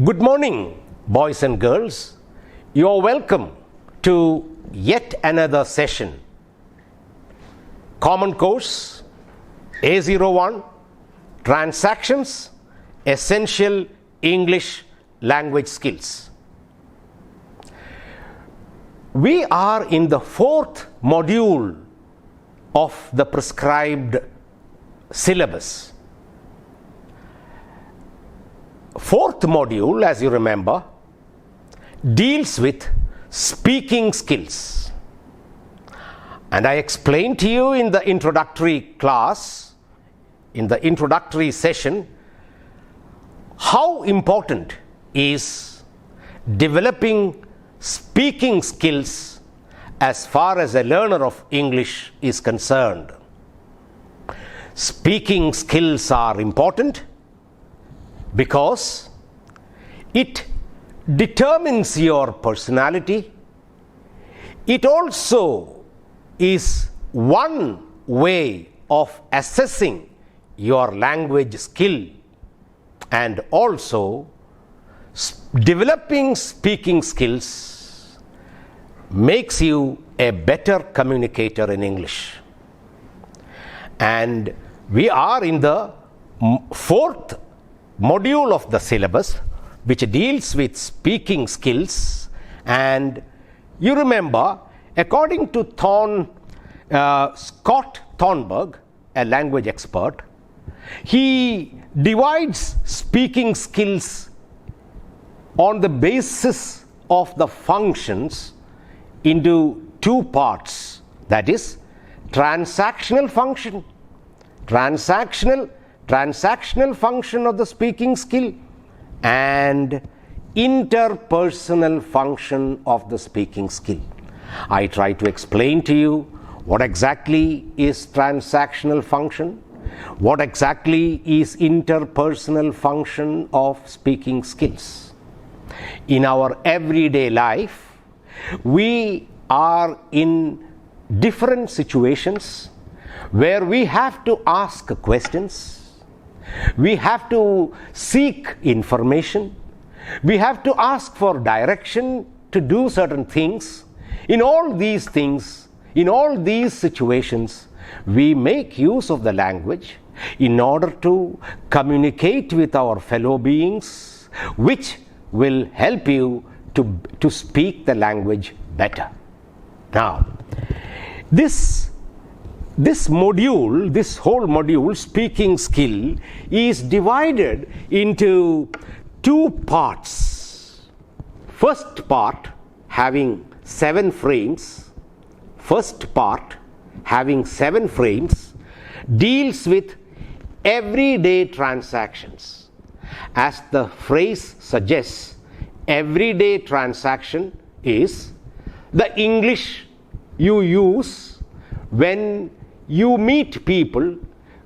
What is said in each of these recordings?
Good morning, boys and girls. You are welcome to yet another session. Common Course A01 Transactions Essential English Language Skills. We are in the fourth module of the prescribed syllabus. Fourth module, as you remember, deals with speaking skills. And I explained to you in the introductory class, in the introductory session, how important is developing speaking skills as far as a learner of English is concerned. Speaking skills are important because it determines your personality. It also is one way of assessing your language skill, and also developing speaking skills makes you a better communicator in English. And we are in the fourth module of the syllabus, which deals with speaking skills. And you remember, according to Scott Thornburg, a language expert, he divides speaking skills on the basis of the functions into two parts, that is, transactional function function of the speaking skill and interpersonal function of the speaking skill. I try to explain to you what exactly is transactional function, what exactly is interpersonal function of speaking skills. In our everyday life, we are in different situations where we have to ask questions, we have to seek information, we have to ask for direction to do certain things. In all these things, in all these situations, we make use of the language in order to communicate with our fellow beings, which will help you to speak the language better. Now, this whole module, speaking skill, is divided into two parts. First part having 7 frames, deals with everyday transactions. As the phrase suggests, everyday transaction is the English you use when you meet people,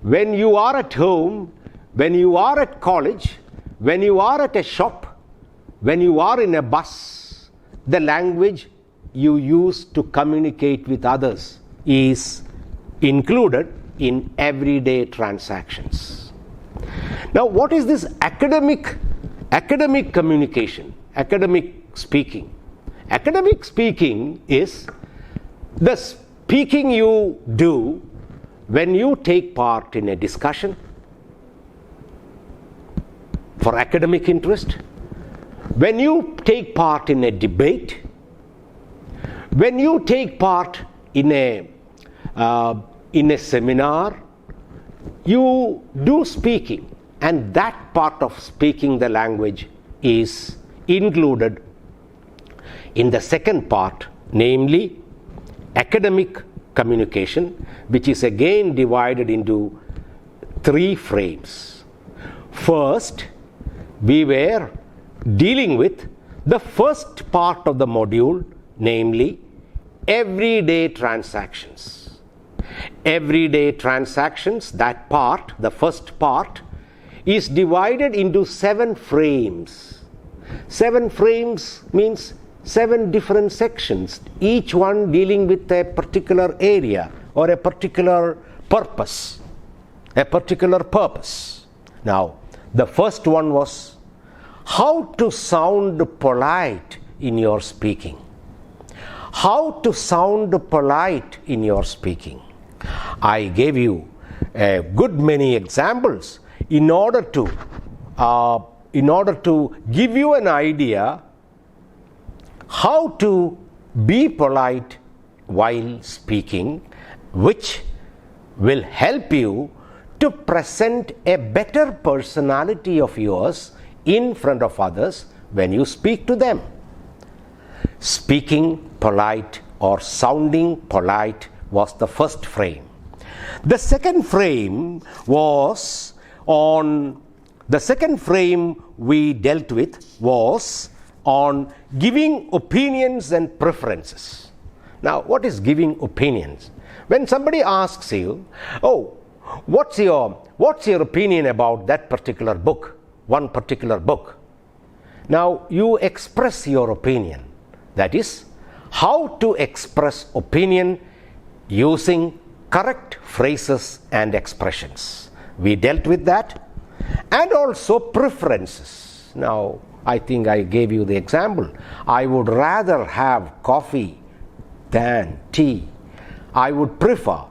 when you are at home, when you are at college, when you are at a shop, when you are in a bus. The language you use to communicate with others is included in everyday transactions. Now, what is this academic communication, academic speaking? Academic speaking is the speaking you do when you take part in a discussion for academic interest, when you take part in a debate, when you take part in a seminar, you do speaking, and that part of speaking the language is included in the second part, namely academic communication, which is again divided into 3 frames. First, we were dealing with the first part of the module, namely everyday transactions. Everyday transactions, that part, the first part, is divided into 7 frames. 7 frames means 7 different sections, each one dealing with a particular area or a particular purpose. Now, the first one was how to sound polite in your speaking. How to sound polite in your speaking. I gave you a good many examples in order to give you an idea how to be polite while speaking, which will help you to present a better personality of yours in front of others when you speak to them. Speaking polite or sounding polite was the first frame. The second frame we dealt with was on giving opinions and preferences. Now, what is giving opinions? When somebody asks you, oh, what's your opinion about that particular book, one particular book? Now, you express your opinion. That is, how to express opinion using correct phrases and expressions. We dealt with that. And also preferences. Now, I think I gave you the example. I would rather have coffee than tea. I would prefer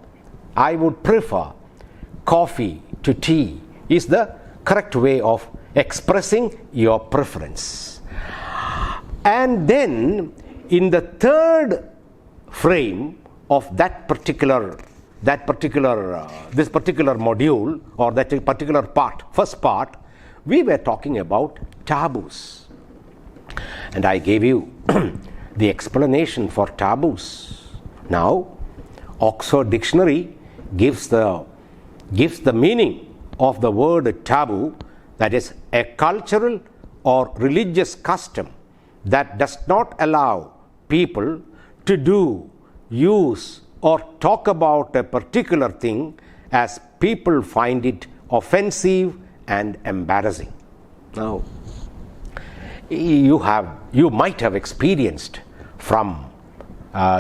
coffee to tea is the correct way of expressing your preference. And then in the third frame of this particular module, or that particular part, first part, we were talking about taboos. And I gave you the explanation for taboos. Now, Oxford Dictionary gives the meaning of the word taboo, that is a cultural or religious custom that does not allow people to do, use, or talk about a particular thing as people find it offensive and embarrassing. Now, you might have experienced from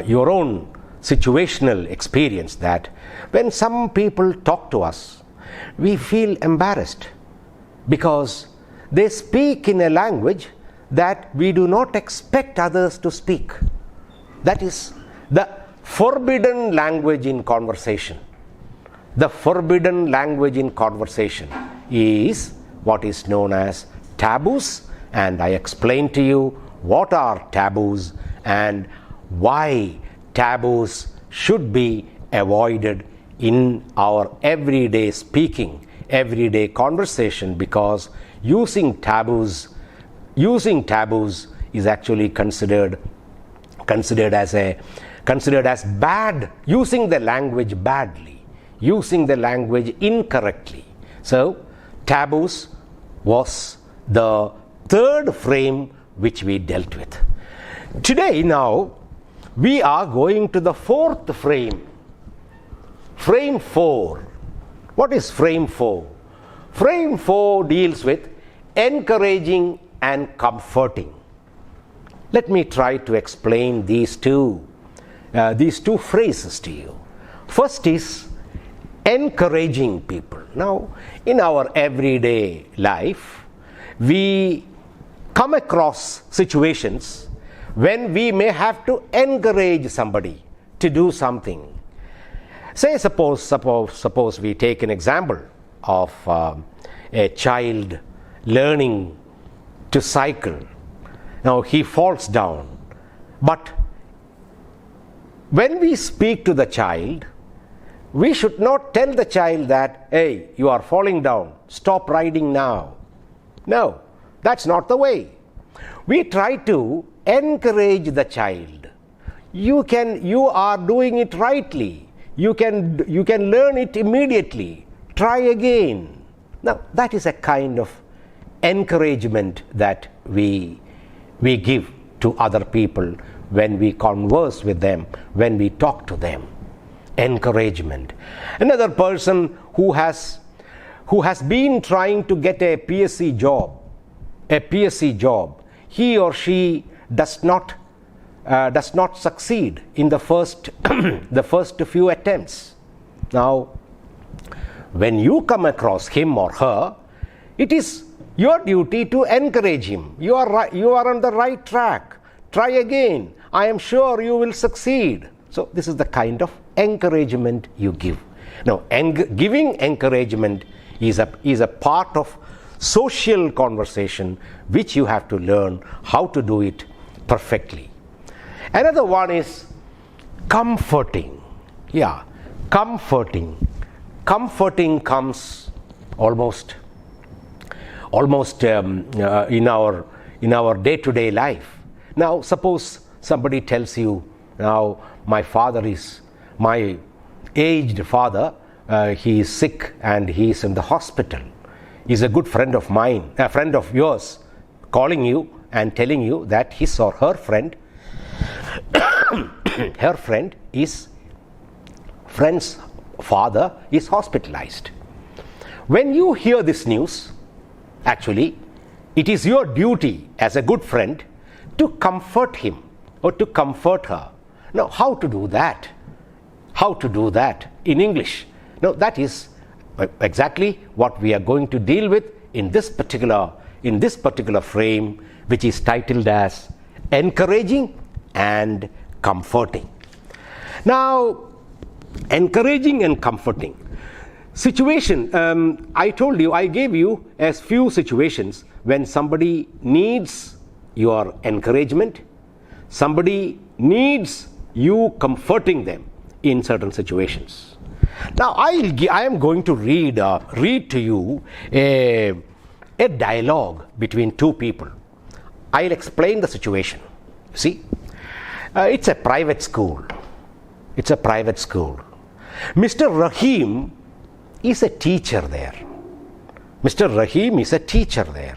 your own situational experience that when some people talk to us, we feel embarrassed because they speak in a language that we do not expect others to speak. That is the forbidden language in conversation. The forbidden language in conversation is what is known as taboos, and I explained to you what are taboos and why taboos should be avoided in our everyday speaking, everyday conversation, because using taboos is actually considered as bad, using the language badly, using the language incorrectly. So taboos was the third frame which we dealt with. Today now we are going to the fourth frame. Frame 4. What is frame 4? Frame 4 deals with encouraging and comforting. Let me try to explain these two phrases to you. First is encouraging people. Now, in our everyday life, we come across situations when we may have to encourage somebody to do something. Say, suppose we take an example of a child learning to cycle. Now he falls down, but when we speak to the child, we should not tell the child that, hey, you are falling down, stop riding now. No, that's not the way. We try to encourage the child. You are doing it rightly. You can learn it immediately. Try again. Now, that is a kind of encouragement that we give to other people when we converse with them, when we talk to them. Encouragement. Another person who has been trying to get a PSC job, he or she does not succeed in the first few attempts. Now, when you come across him or her, it is your duty to encourage him. You are on the right track. Try again. I am sure you will succeed. So this is the kind of encouragement you give. Now, giving encouragement is a part of social conversation which you have to learn how to do it perfectly. Another one is comforting. Yeah, comforting. Comforting comes almost in our day-to-day life. Now, suppose somebody tells you, now my aged father, he is sick and he is in the hospital. He's a good friend of mine, a friend of yours, calling you and telling you that his or her friend's father is hospitalized. When you hear this news, actually, it is your duty as a good friend to comfort him or to comfort her. Now, how to do that? How to do that in English? Now, that is exactly what we are going to deal with in this particular frame, which is titled as encouraging and comforting. Now, encouraging and comforting. Situation, I told you, I gave you a few situations when somebody needs your encouragement, somebody needs you comforting them in certain situations. Now, I am going to read to you a dialogue between two people. I'll explain the situation. See, it's a private school. It's a private school. Mr. Rahim is a teacher there. Mr. Rahim is a teacher there.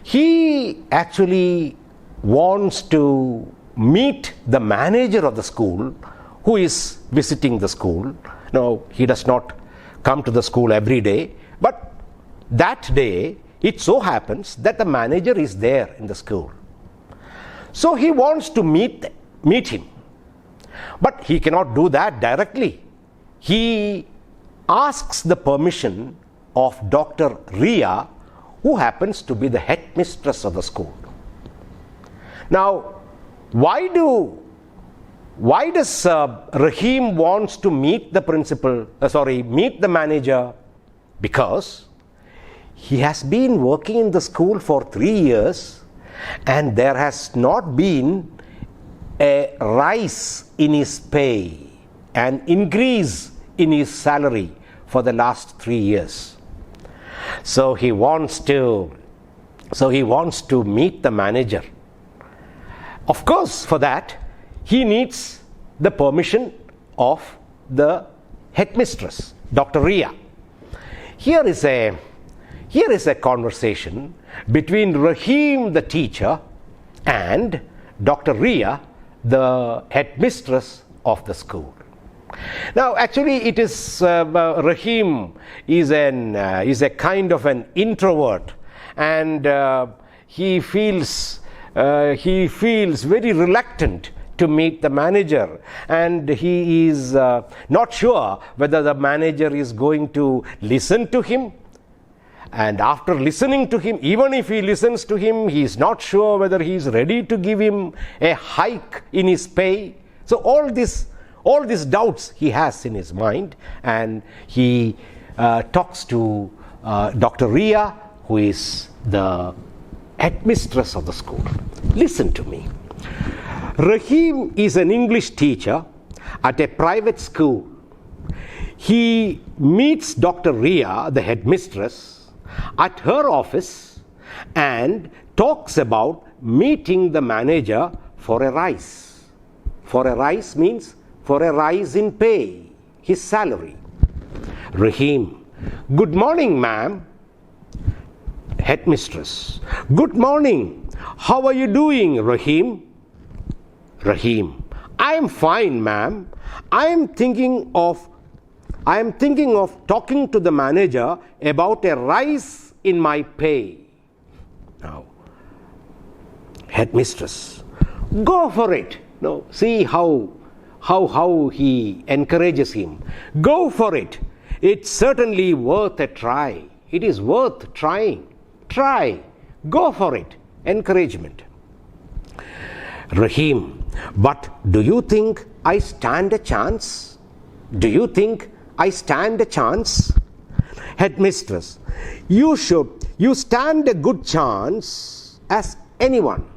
He actually wants to meet the manager of the school who is visiting the school. No, he does not come to the school every day, but that day it so happens that the manager is there in the school. So he wants to meet him, but he cannot do that directly. He asks the permission of Dr. Ria, who happens to be the headmistress of the school. Now, why does Rahim wants to meet the manager? Because he has been working in the school for 3 years and there has not been a rise in his pay, an increase in his salary for the last 3 years. So he wants to meet the manager. Of course, for that he needs the permission of the headmistress, Dr. Ria. Here is a conversation between Rahim, the teacher, and Dr. Ria, the headmistress of the school. Now, actually, it is Rahim is a kind of an introvert, and he feels very reluctant to meet the manager, and he is not sure whether the manager is going to listen to him. And after listening to him, even if he listens to him, he is not sure whether he is ready to give him a hike in his pay. So all these doubts he has in his mind, and he talks to Dr. Ria, who is the headmistress of the school. Listen to me. Rahim is an English teacher at a private school. He meets Dr. Ria, the headmistress, at her office and talks about meeting the manager for a rise. For a rise means for a rise in pay, his salary. Rahim: good morning, ma'am. Headmistress: good morning. How are you doing, Rahim? Rahim: I am fine, ma'am. I am thinking of talking to the manager about a rise in my pay. Now, headmistress: go for it. No, see how he encourages him. Go for it. It's certainly worth a try. It is worth trying. Try. Go for it. Encouragement. Rahim, but do you think I stand a chance? Do you think I stand a chance? Headmistress, you stand a good chance as anyone.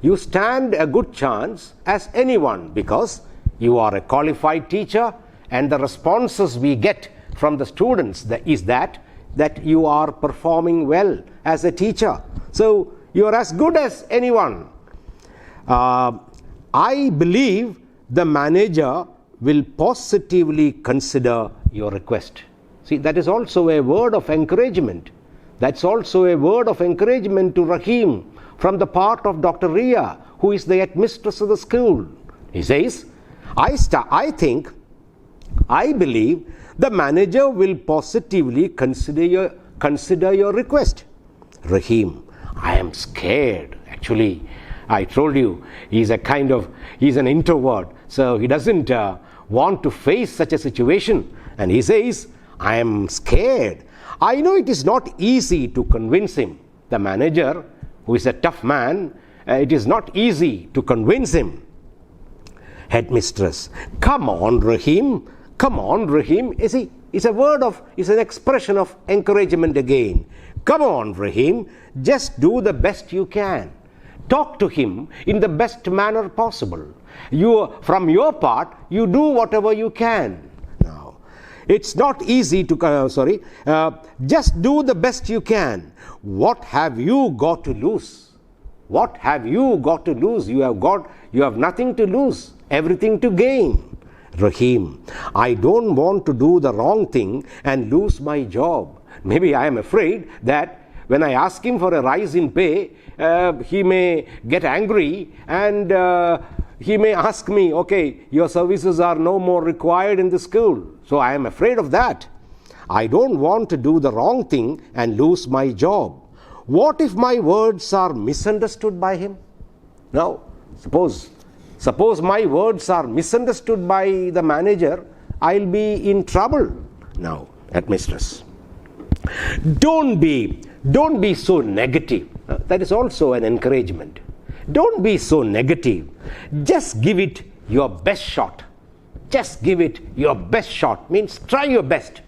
You stand a good chance as anyone because you are a qualified teacher, and the responses we get from the students is that you are performing well as a teacher. So you are as good as anyone. I believe the manager will positively consider your request. See, that is also a word of encouragement. That's also a word of encouragement to Rahim from the part of Dr. Ria, who is the headmistress of the school. He says, I believe the manager will positively consider your request. Rahim, I am scared. Actually, I told you, he's an introvert, so he doesn't want to face such a situation. And he says, I am scared. I know it is not easy to convince him. The manager, who is a tough man, it is not easy to convince him. Headmistress, come on, Rahim. Come on, Rahim. You see, it's an expression of encouragement again. Come on, Rahim. Just do the best you can. Talk to him in the best manner possible. From your part, you do whatever you can. Now, it's not easy to, just do the best you can. What have you got to lose? What have you got to lose? You have nothing to lose, everything to gain. Rahim, I don't want to do the wrong thing and lose my job. Maybe I am afraid that when I ask him for a rise in pay, he may get angry and he may ask me, okay, your services are no more required in the school. So I am afraid of that. I don't want to do the wrong thing and lose my job. What if my words are misunderstood by him? Now, suppose my words are misunderstood by the manager, I'll be in trouble. Now, headmistress, don't be so negative. That is also an encouragement. Don't be so negative. Just give it your best shot. Just give it your best shot. Means try your best.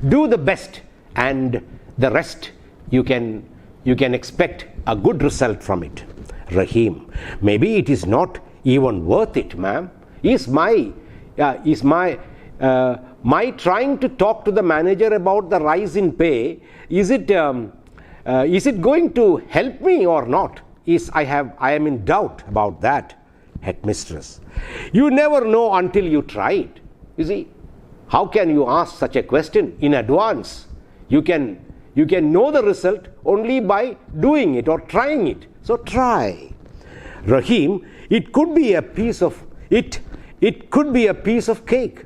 Do the best, and the rest you can expect a good result from it. Rahim, maybe it is not even worth it, ma'am. Is my trying to talk to the manager about the rise in pay, is it going to help me or not? I am in doubt about that. Headmistress, you never know until you try it. You see, how can you ask such a question in advance? You can know the result only by doing it or trying it. So try. Rahim, it could be a piece of cake.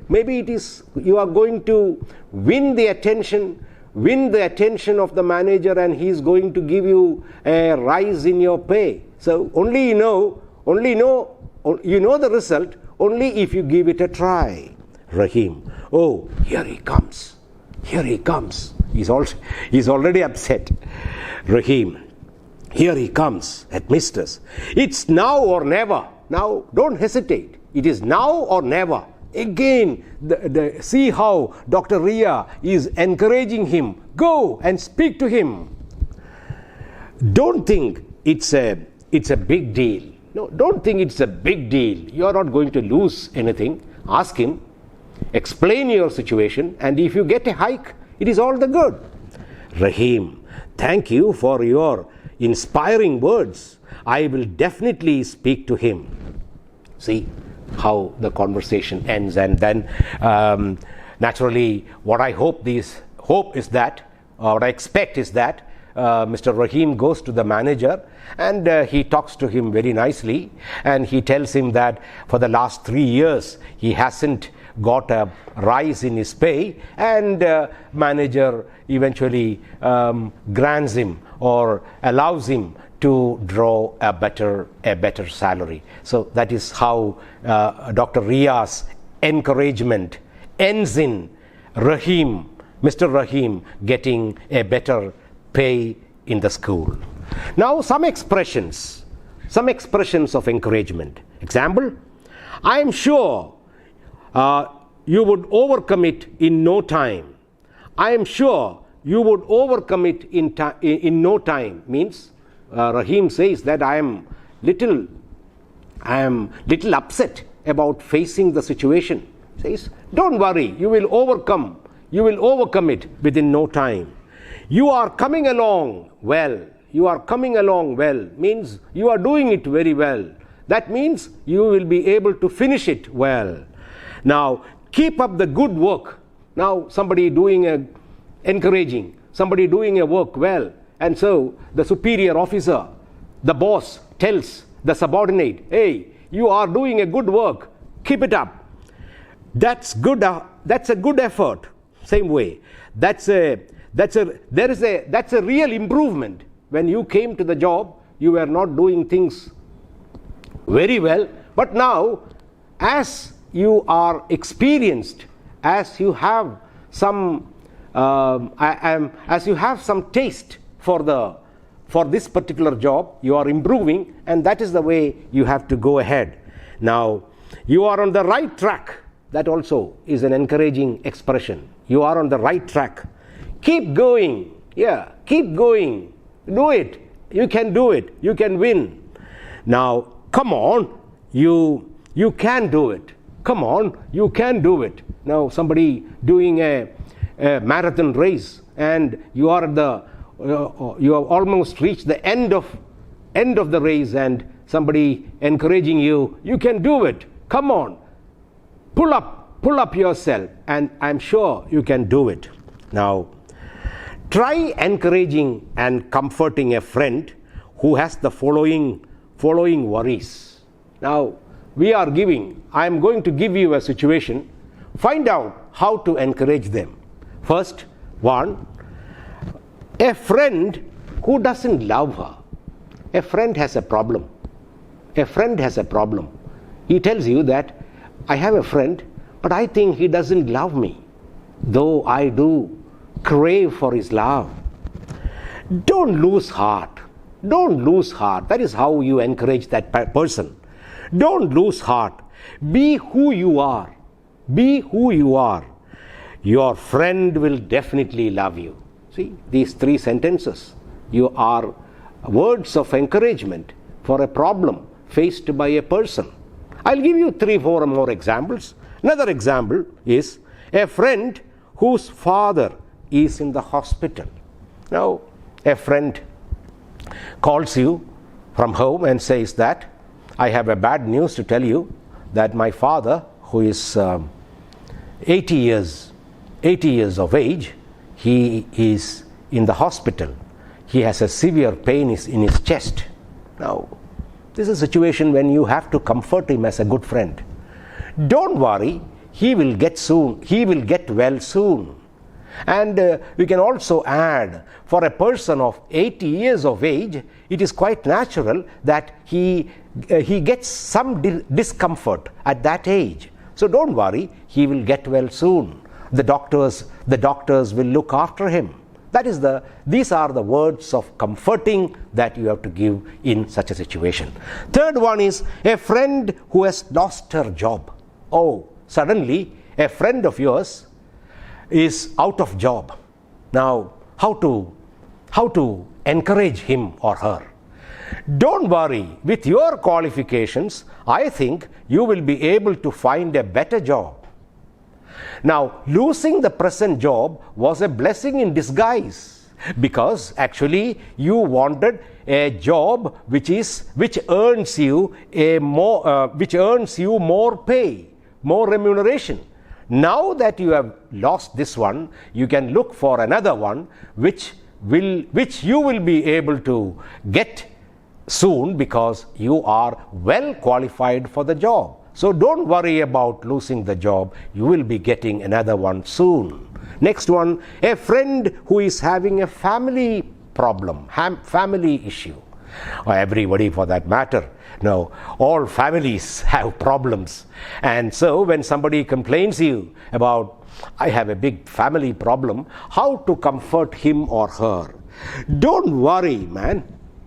Maybe you are going to win the attention of the manager, and he is going to give you a rise in your pay. So you know the result only if you give it a try. Rahim, oh, here he comes. He's already upset. Rahim, here he comes, headmistress. It's now or never. Now, don't hesitate. It is now or never. Again, see how Dr. Ria is encouraging him. Go and speak to him. Don't think it's a big deal. No, don't think it's a big deal. You are not going to lose anything. Ask him. Explain your situation, and if you get a hike, it is all the good. Rahim, thank you for your inspiring words. I will definitely speak to him. See how the conversation ends, and then naturally what I expect is that Mr. Rahim goes to the manager and he talks to him very nicely, and he tells him that for the last 3 years he hasn't got a rise in his pay, and manager eventually grants him or allows him to draw a better salary. So that is how Dr. Ria's encouragement ends in Mr. Rahim getting a better pay in the school. Now some expressions of encouragement. Example, I am sure you would overcome it in no time. I am sure you would overcome it in no time. Means Rahim says that I am little upset about facing the situation. Says, don't worry, you will overcome it within no time. You are coming along well. You are coming along well means you are doing it very well. That means you will be able to finish it well. Now keep up the good work. Now somebody encouraging, somebody doing a work well, and so the superior officer, the boss, tells the subordinate, hey, you are doing a good work, keep it up. That's good. That's a good effort. Same way, that's a real improvement. When you came to the job, you were not doing things very well, but now as you are experienced, as you have some taste for this particular job, you are improving, and that is the way you have to go ahead. Now you are on the right track. That also is an encouraging expression. You are on the right track. Keep going. Yeah, keep going. Do it. You can do it. You can win. Now come on, you can do it. Come on, you can do it. Now somebody doing a marathon race, and you are you have almost reached the end of the race, and somebody encouraging you, you can do it. Come on, pull up yourself, and I'm sure you can do it. Now try encouraging and comforting a friend who has the following worries. Now I am going to give you a situation. Find out how to encourage them. First one, a friend who doesn't love her. A friend has a problem. He tells you that I have a friend, but I think he doesn't love me, though I do crave for his love. Don't lose heart. That is how you encourage that person. Don't lose heart. Be who you are. Your friend will definitely love you. See, these three sentences are words of encouragement for a problem faced by a person. I'll give you 3-4 more examples. Another example is a friend whose father is in the hospital. Now a friend calls you from home and says that I have a bad news to tell you, that my father, who is 80 years of age, he is in the hospital. He has a severe pain in his chest. Now this is a situation when you have to comfort him as a good friend. Don't worry, he will get well soon. And we can also add, for a person of 80 years of age, it is quite natural that he gets some discomfort at that age. So don't worry, he will get well soon. The doctors will look after him. These are the words of comforting that you have to give in such a situation. Third one is a friend who has lost her job. Oh, suddenly a friend of yours is out of job. Now how to encourage him or her? Don't worry, with your qualifications, I think you will be able to find a better job. Now losing the present job was a blessing in disguise, because actually you wanted a job which earns you more pay, more remuneration. Now that you have lost this one, you can look for another one which you will be able to get soon, because you are well qualified for the job. So don't worry about losing the job. You will be getting another one soon. Next one, a friend who is having a family problem, family issue. Or everybody for that matter. No, all families have problems. And so when somebody complains you about I have a big family problem, how to comfort him or her. Don't worry, man.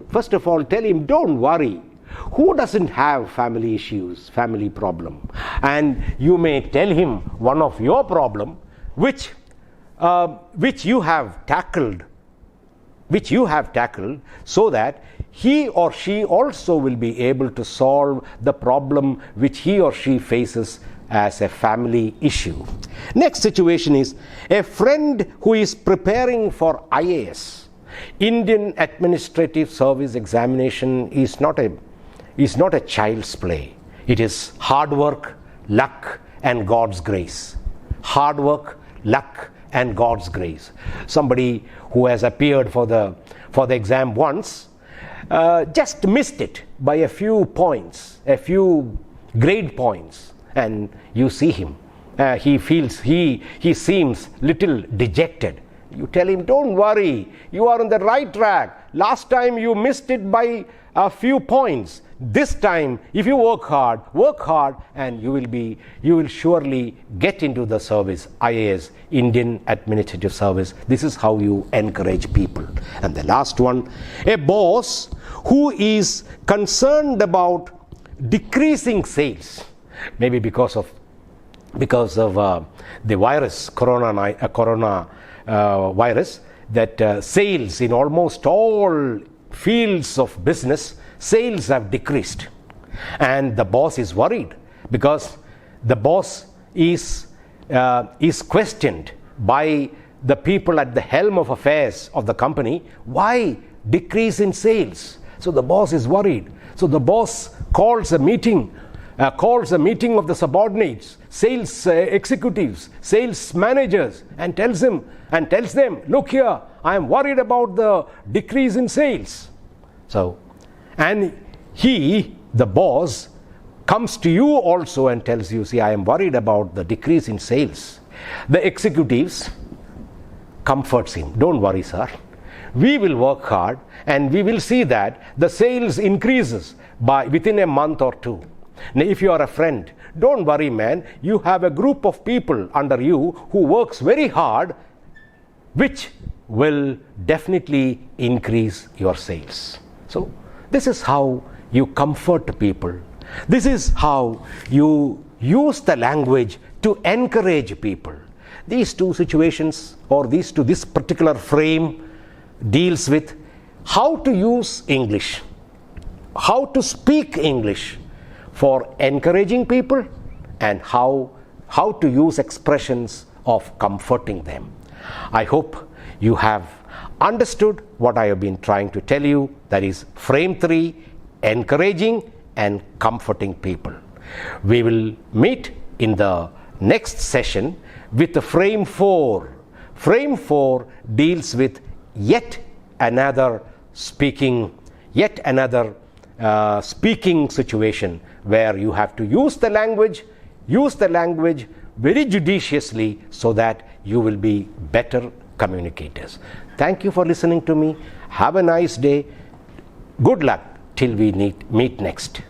First of all, tell him, don't worry. Who doesn't have family issues, family problem? And you may tell him one of your problem, which you have tackled, so that he or she also will be able to solve the problem which he or she faces as a family issue. Next situation is a friend who is preparing for IAS. Indian Administrative Service Examination is not a child's play. It is hard work, luck, and God's grace. Hard work, luck, and God's grace. Somebody who has appeared for the exam once just missed it by a few points, a few grade points, and you see him. He seems little dejected. You tell him, don't worry, you are on the right track. Last time you missed it by a few points. This time, if you work hard, and you will surely get into the service, IAS, Indian Administrative Service. This is how you encourage people. And the last one, a boss who is concerned about decreasing sales, maybe because of the virus, corona virus, that sales in almost all fields of business, sales have decreased, and the boss is worried because the boss is questioned by the people at the helm of affairs of the company. Why decrease in sales? So the boss is worried. So the boss calls a meeting of the subordinates, sales executives, sales managers, and tells them, look here, I am worried about the decrease in sales. So, and the boss, comes to you also and tells you, see, I am worried about the decrease in sales. The executives comforts him. Don't worry, sir. We will work hard and we will see that the sales increases within a month or two. Now, if you are a friend, don't worry, man. You have a group of people under you who works very hard, which will definitely increase your sales. So this is how you comfort people. This is how you use the language to encourage people. These two situations, or this particular frame deals with how to use English, how to speak English for encouraging people, and how to use expressions of comforting them. I hope you have understood what I have been trying to tell you. That is frame 3, encouraging and comforting people. We will meet in the next session with the frame 4. Frame 4 deals with yet another speaking situation where you have to use the language very judiciously so that you will be better communicators. Thank you for listening to me. Have a nice day. Good luck till we meet next.